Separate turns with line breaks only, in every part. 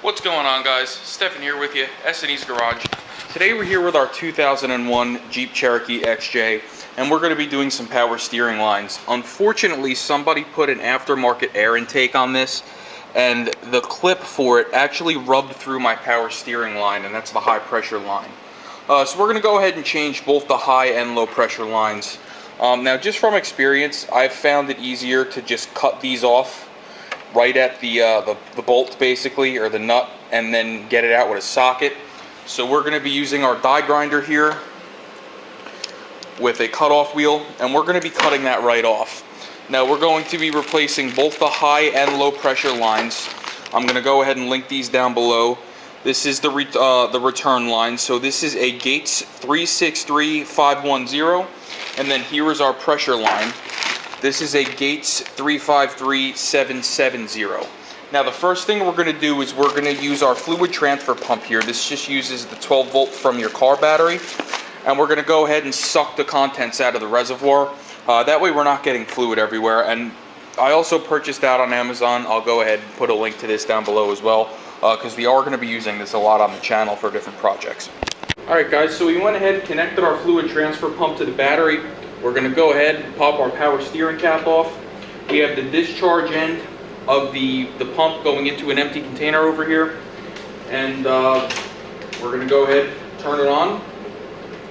What's going on, guys? Stefan here with you, S&E's Garage. Today we're here with our 2001 Jeep Cherokee XJ, and we're going to be doing some power steering lines. Unfortunately, somebody put an aftermarket air intake on this, and the clip for it actually rubbed through my power steering line, and that's the high pressure line. So we're going to go ahead and change both the high and low pressure lines. Now, just from experience, I've found it easier to just cut these off right at the bolt, basically, or the nut, and then get it out with a socket. So we're going to be using our die grinder here with a cutoff wheel, and we're going to be cutting that right off. Now we're going to be replacing both the high and low pressure lines. I'm going to go ahead and link these down below. This is the return line. So this is a Gates 363510, and then here is our pressure line. This is a Gates 353770. Now the first thing we're going to do is we're going to use our fluid transfer pump here. This just uses the 12 volt from your car battery, and we're going to go ahead and suck the contents out of the reservoir. That way we're not getting fluid everywhere. And I also purchased that on Amazon. I'll go ahead and put a link to this down below as well, because we are going to be using this a lot on the channel for different projects. Alright guys, so we went ahead and connected our fluid transfer pump to the battery. We're going to go ahead and pop our power steering cap off. We have the discharge end of the pump going into an empty container over here. And we're going to go ahead, turn it on,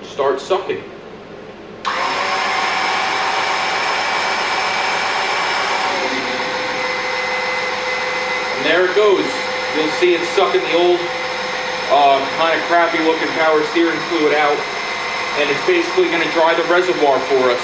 start sucking. And there it goes. You'll see it sucking the old, kind of crappy looking power steering fluid out. And it's basically going to dry the reservoir for us.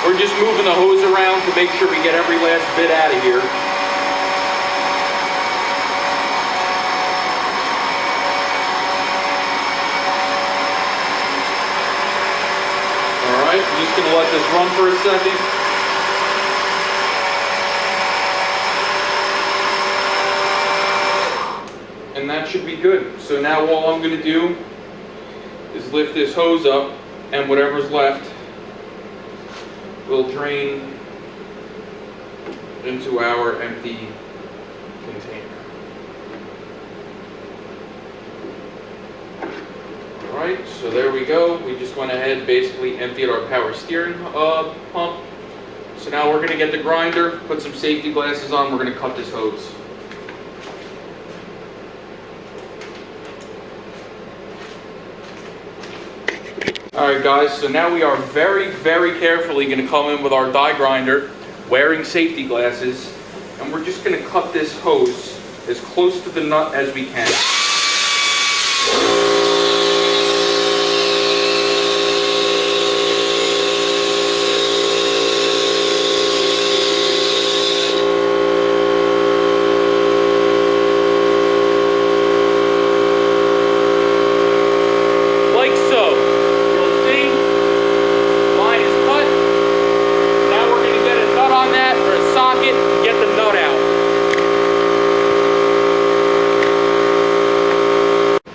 We're just moving the hose around to make sure we get every last bit out of here. Alright, I'm just going to let this run for a second. And that should be good. So now all I'm going to do is lift this hose up, and whatever's left will drain into our empty container. Alright, so there we go. We just went ahead and basically emptied our power steering pump. So now we're going to get the grinder, put some safety glasses on, we're going to cut this hose. Alright guys, so now we are very, very carefully going to come in with our die grinder, wearing safety glasses, and we're just going to cut this hose as close to the nut as we can.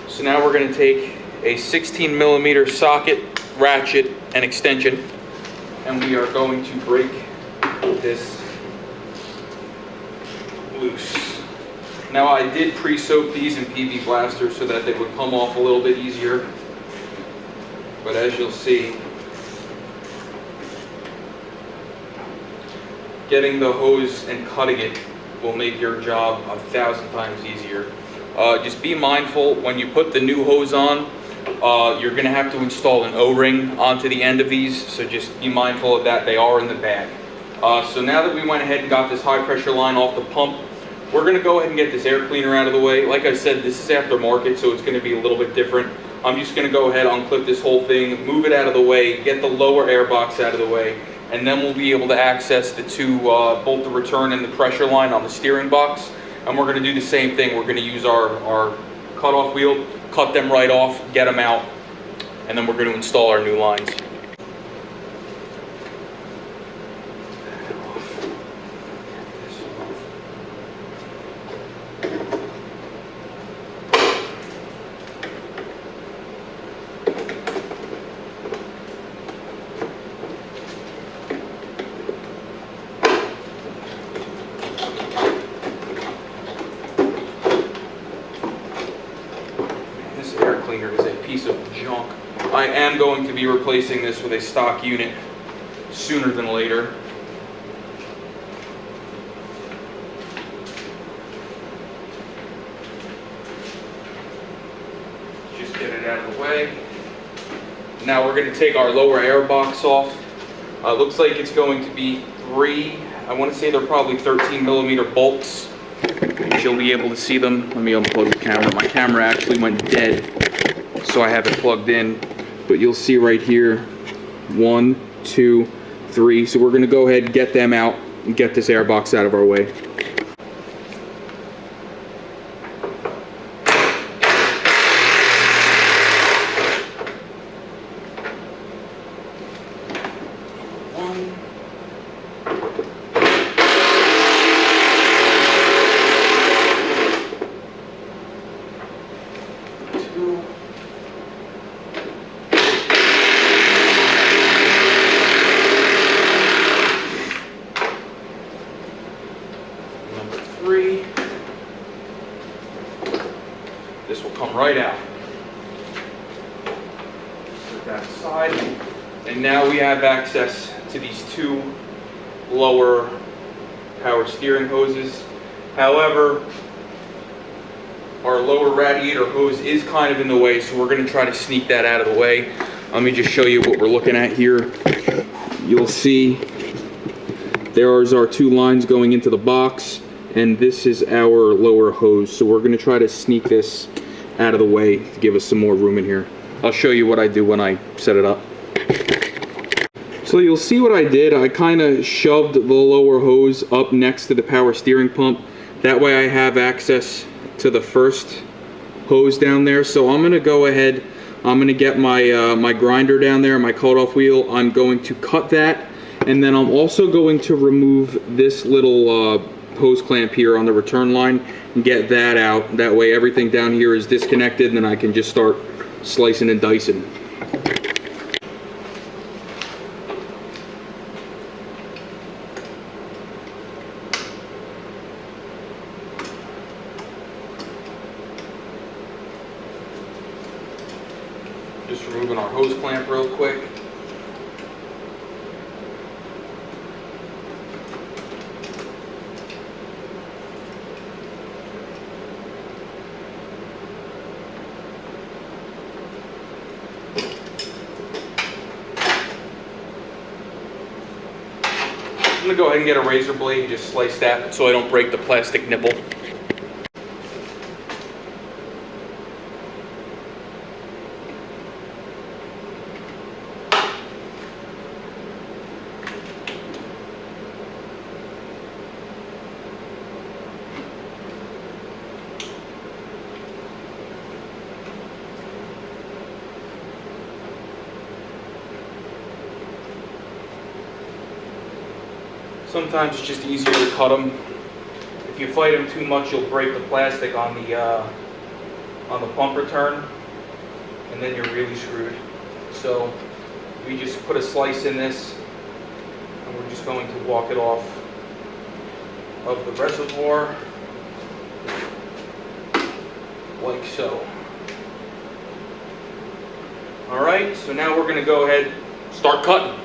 So now we're going to take a 16 millimeter socket, ratchet, and extension, and we are going to break this loose. Now I did pre-soak these in PB Blaster so that they would come off a little bit easier, but as you'll see, getting the hose and cutting it will make your job 1,000 times easier. Just be mindful when you put the new hose on, you're going to have to install an O-ring onto the end of these, so just be mindful of that. They are in the bag. So now that we went ahead and got this high pressure line off the pump, we're going to go ahead and get this air cleaner out of the way. Like I said, this is aftermarket, so it's going to be a little bit different. I'm just going to go ahead, unclip this whole thing, move it out of the way, get the lower air box out of the way, and then we'll be able to access the two, both the return and the pressure line on the steering box. And we're going to do the same thing. We're going to use our cutoff wheel, cut them right off, get them out, and then we're going to install our new lines. This air cleaner is a piece of junk. I am going to be replacing this with a stock unit sooner than later. Just get it out of the way. Now we're going to take our lower air box off. Looks like it's going to be I want to say they're probably 13 millimeter bolts. You'll be able to see them. Let me unplug the camera. My camera actually went dead, so I have it plugged in. But you'll see right here, 1, 2, 3. So we're going to go ahead and get them out and get this air box out of our way. This will come right out. Set that aside. And now we have access to these two lower power steering hoses. However, our lower radiator hose is kind of in the way, so we're going to try to sneak that out of the way. Let me just show you what we're looking at here. You'll see there's our two lines going into the box, and this is our lower hose. So we're going to try to sneak this out of the way to give us some more room in here. I'll show you what I do when I set it up. So you'll see what I did. I kind of shoved the lower hose up next to the power steering pump. That way I have access to the first hose down there. So I'm going to go ahead, I'm going to get my my grinder down there, my cutoff wheel. I'm going to cut that, and then I'm also going to remove this little hose clamp here on the return line and get that out. That way everything down here is disconnected, and then I can just start slicing and dicing. Just removing our hose clamp real quick. I'm going to go ahead and get a razor blade and just slice that so I don't break the plastic nipple. Sometimes it's just easier to cut them. If you fight them too much, you'll break the plastic on the pump return, and then you're really screwed. So we just put a slice in this, and we're just going to walk it off of the reservoir, like so. All right, so now we're going to go ahead and start cutting.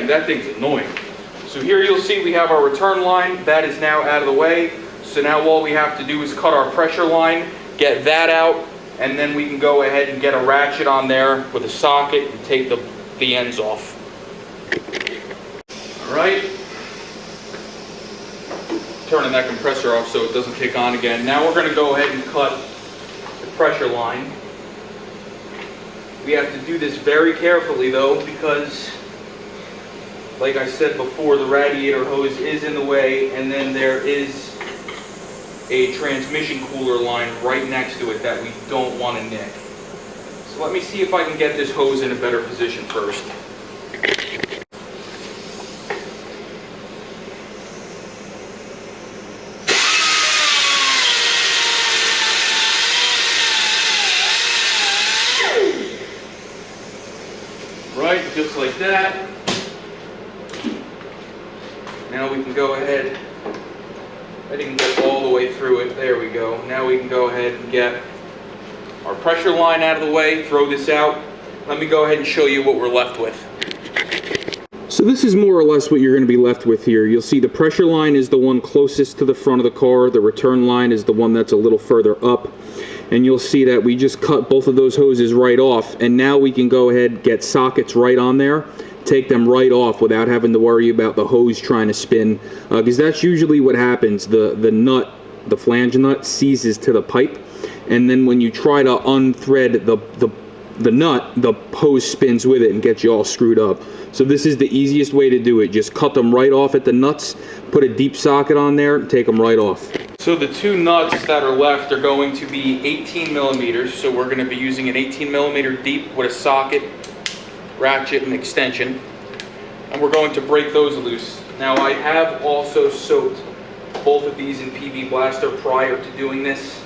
man, that thing's annoying. So here you'll see we have our return line. That is now out of the way. So now all we have to do is cut our pressure line, get that out, and then we can go ahead and get a ratchet on there with a socket and take the ends off. All right. Turning that compressor off so it doesn't kick on again. Now we're going to go ahead and cut the pressure line. We have to do this very carefully though, because like I said before, the radiator hose is in the way, and then there is a transmission cooler line right next to it that we don't want to nick. So let me see if I can get this hose in a better position first. Right, just like that. Now we can go ahead, I didn't get all the way through it, there we go. Now we can go ahead and get our pressure line out of the way, throw this out. Let me go ahead and show you what we're left with. So this is more or less what you're going to be left with here. You'll see the pressure line is the one closest to the front of the car. The return line is the one that's a little further up. And you'll see that we just cut both of those hoses right off. And now we can go ahead and get sockets right on there. Take them right off without having to worry about the hose trying to spin. Because that's usually what happens. The nut, the flange nut, seizes to the pipe. And then when you try to unthread the nut, the hose spins with it and gets you all screwed up. So this is the easiest way to do it. Just cut them right off at the nuts, put a deep socket on there, and take them right off. So the two nuts that are left are going to be 18 millimeters. So we're going to be using an 18 millimeter deep with a socket, ratchet, and extension. And we're going to break those loose. Now I have also soaked both of these in PB Blaster prior to doing this.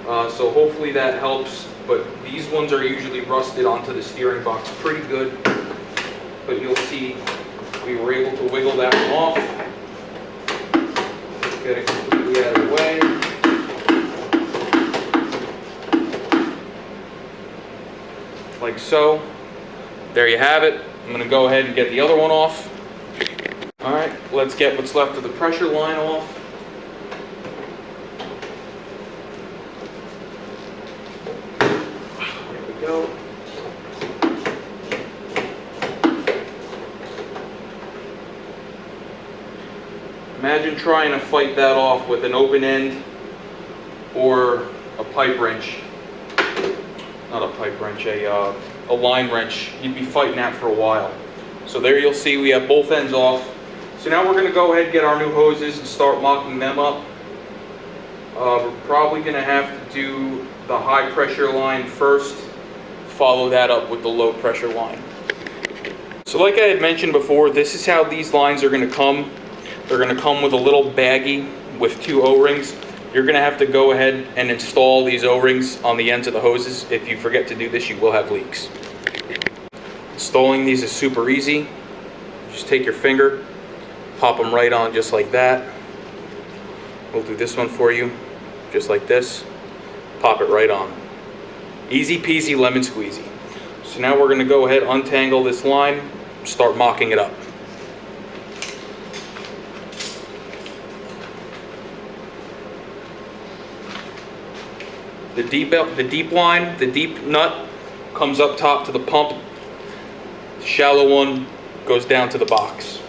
So hopefully that helps. But these ones are usually rusted onto the steering box pretty good. But you'll see we were able to wiggle that one off. Get it completely out of the way. Like so. There you have it. I'm going to go ahead and get the other one off. Alright, let's get what's left of the pressure line off. There we go. Imagine trying to fight that off with an open end or a pipe wrench. Not a pipe wrench, a line wrench. You'd be fighting that for a while. So there you'll see we have both ends off. So now we're going to go ahead and get our new hoses and start mocking them up. We're probably going to have to do the high pressure line first, follow that up with the low pressure line. So like I had mentioned before, this is how these lines are going to come. They're going to come with a little baggie with two O-rings. You're going to have to go ahead and install these O-rings on the ends of the hoses. If you forget to do this, you will have leaks. Installing these is super easy. Just take your finger, pop them right on just like that. We'll do this one for you, just like this. Pop it right on. Easy peasy lemon squeezy. So now we're going to go ahead, untangle this line, start mocking it up. The deep line, the deep nut comes up top to the pump. The shallow one goes down to the box.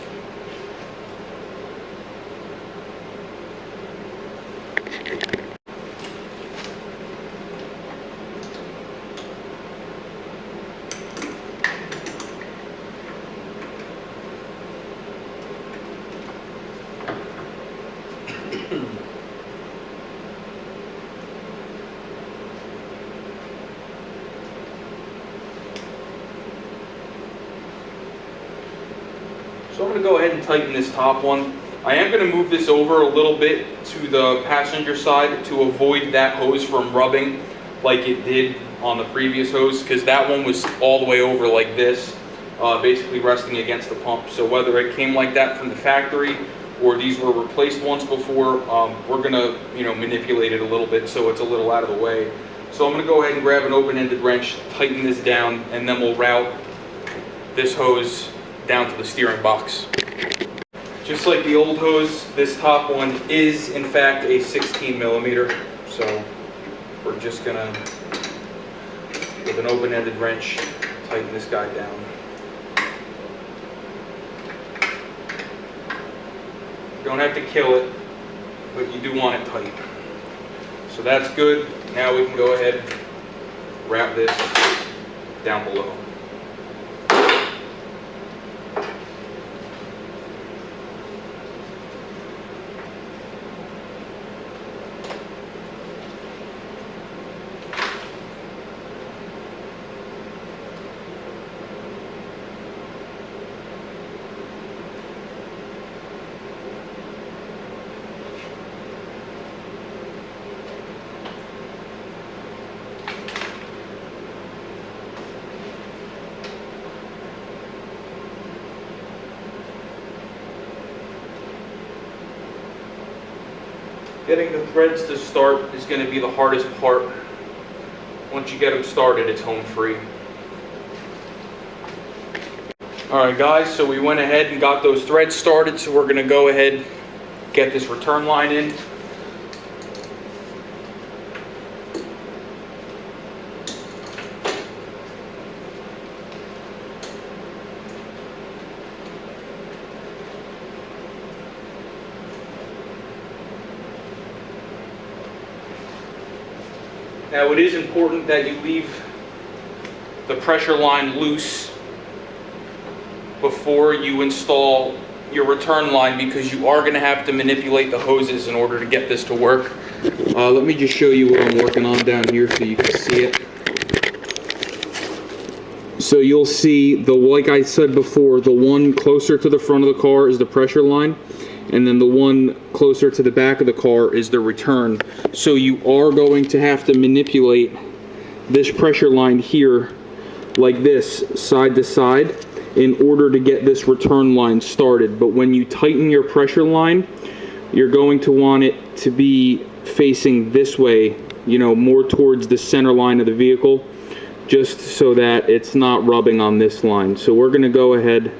So I'm going to go ahead and tighten this top one. I am going to move this over a little bit to the passenger side to avoid that hose from rubbing like it did on the previous hose, because that one was all the way over like this, basically resting against the pump. So whether it came like that from the factory or these were replaced once before, we're going to manipulate it a little bit so it's a little out of the way. So I'm going to go ahead and grab an open-ended wrench, tighten this down, and then we'll route this hose down to the steering box. Just like the old hose, this top one is in fact a 16 millimeter. So we're just gonna, with an open-ended wrench, tighten this guy down. You don't have to kill it, but you do want it tight. So that's good. Now we can go ahead and wrap this down below. Getting the threads to start is going to be the hardest part. Once you get them started, it's home free. Alright guys, so we went ahead and got those threads started, so we're going to go ahead and get this return line in. Now it is important that you leave the pressure line loose before you install your return line, because you are going to have to manipulate the hoses in order to get this to work. Let me just show you what I'm working on down here so you can see it. So you'll see, like I said before, the one closer to the front of the car is the pressure line, and then the one closer to the back of the car is the return. So you are going to have to manipulate this pressure line here like this, side to side, in order to get this return line started. But when you tighten your pressure line, you're going to want it to be facing this way, you know, more towards the center line of the vehicle, just so that it's not rubbing on this line. So we're going to go ahead,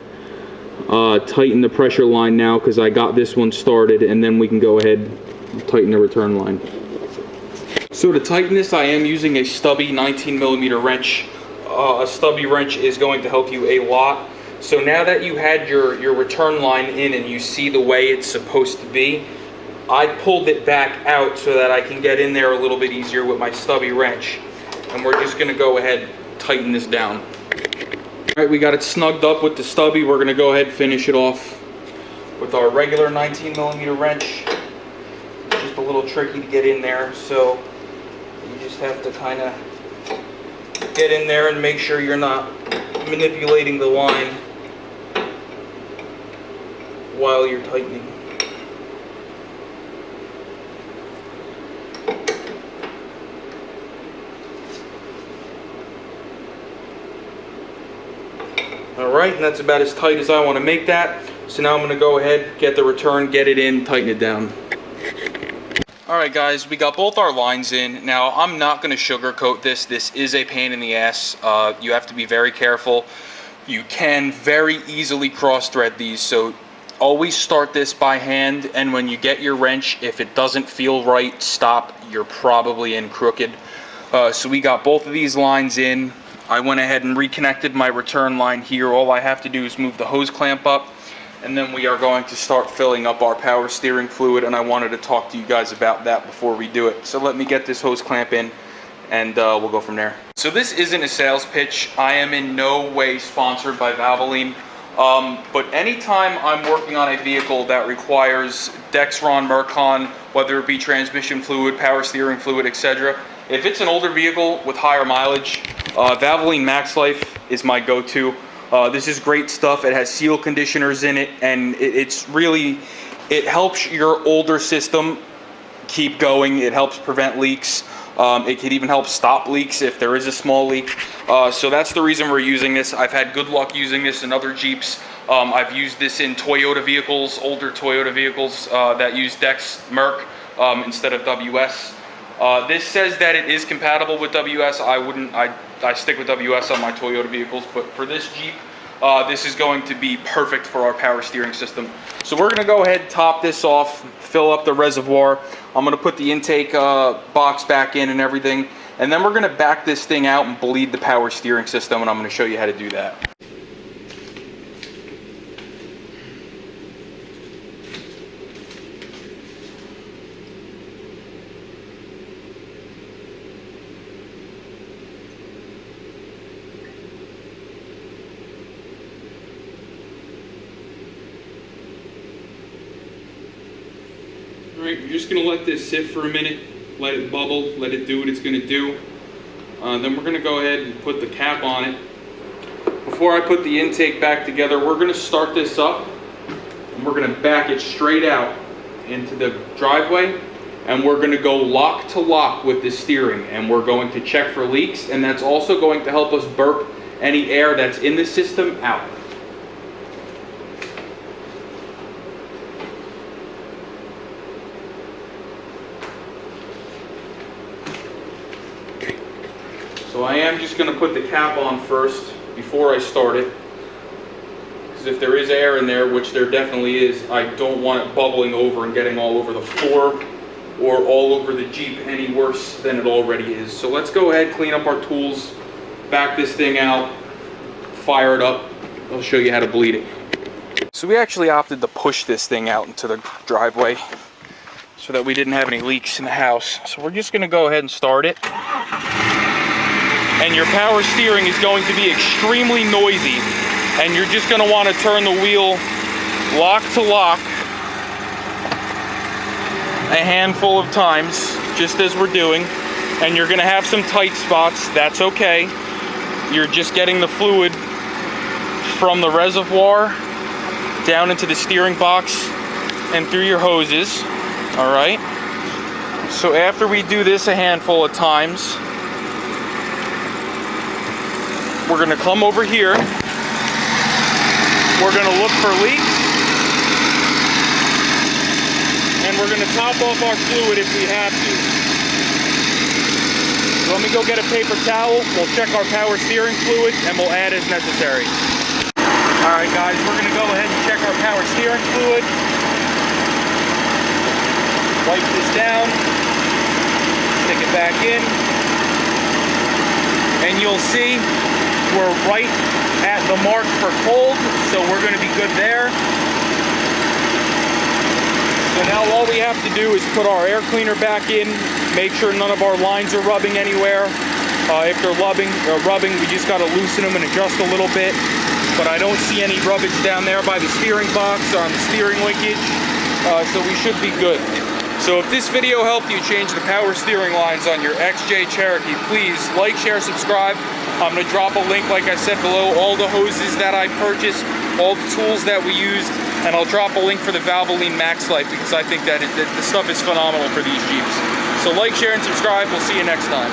tighten the pressure line now, because I got this one started, and then we can go ahead and tighten the return line. So to tighten this, I am using a stubby 19 millimeter wrench. A stubby wrench is going to help you a lot. So now that you had your return line in and you see the way it's supposed to be, I pulled it back out so that I can get in there a little bit easier with my stubby wrench. And we're just going to go ahead and tighten this down. Alright, we got it snugged up with the stubby. We're going to go ahead and finish it off with our regular 19 millimeter wrench. It's just a little tricky to get in there, so you just have to kind of get in there and make sure you're not manipulating the line while you're tightening. Alright, and that's about as tight as I want to make that. So now I'm going to go ahead, get the return, get it in, tighten it down. Alright guys, we got both our lines in. Now I'm not going to sugarcoat this. This is a pain in the ass. You have to be very careful. You can very easily cross thread these, so always start this by hand, and when you get your wrench, if it doesn't feel right, stop. You're probably in crooked. So we got both of these lines in. I went ahead and reconnected my return line here. All I have to do is move the hose clamp up, and then we are going to start filling up our power steering fluid, and I wanted to talk to you guys about that before we do it. So let me get this hose clamp in, and we'll go from there. So this isn't a sales pitch. I am in no way sponsored by Valvoline, but anytime I'm working on a vehicle that requires Dexron, Mercon, whether it be transmission fluid, power steering fluid, etc., if it's an older vehicle with higher mileage, Valvoline Max Life is my go-to. This is great stuff. It has seal conditioners in it, and it helps your older system keep going. It helps prevent leaks. It could even help stop leaks if there is a small leak. So that's the reason we're using this. I've had good luck using this in other Jeeps. I've used this in Toyota vehicles, older Toyota vehicles that use Dex Merc instead of WS. This says that it is compatible with WS. I stick with WS on my Toyota vehicles, but for this Jeep, this is going to be perfect for our power steering system. So we're gonna go ahead and top this off, fill up the reservoir. I'm gonna put the intake box back in and everything. And then we're gonna back this thing out and bleed the power steering system, and I'm gonna show you how to do that. Alright, you're just going to let this sit for a minute, let it bubble, let it do what it's going to do. Then we're going to go ahead and put the cap on it. Before I put the intake back together, we're going to start this up and we're going to back it straight out into the driveway, and we're going to go lock to lock with the steering, and we're going to check for leaks, and that's also going to help us burp any air that's in the system out. So I am just going to put the cap on first before I start it, because if there is air in there, which there definitely is, I don't want it bubbling over and getting all over the floor or all over the Jeep any worse than it already is. So let's go ahead, clean up our tools, back this thing out, fire it up. I'll show you how to bleed it. So we actually opted to push this thing out into the driveway so that we didn't have any leaks in the house. So we're just going to go ahead and start it. And your power steering is going to be extremely noisy, and you're just going to want to turn the wheel lock to lock a handful of times, just as we're doing. And you're going to have some tight spots. That's okay. You're just getting the fluid from the reservoir down into the steering box and through your hoses. All right. So after we do this a handful of times, we're going to come over here. We're going to look for leaks, and we're going to top off our fluid if we have to. So let me go get a paper towel. We'll check our power steering fluid, and we'll add as necessary. All right, guys, we're going to go ahead and check our power steering fluid. Wipe this down, stick it back in, and you'll see we're right at the mark for cold, so we're going to be good there. So now all we have to do is put our air cleaner back in, make sure none of our lines are rubbing anywhere. If they're rubbing, we just got to loosen them and adjust a little bit. But I don't see any rubbage down there by the steering box or on the steering linkage, so we should be good. So if this video helped you change the power steering lines on your XJ Cherokee, please like, share, subscribe. I'm going to drop a link, like I said, below, all the hoses that I purchased, all the tools that we used, and I'll drop a link for the Valvoline Max Life, because I think that the stuff is phenomenal for these Jeeps. So like, share, and subscribe. We'll see you next time.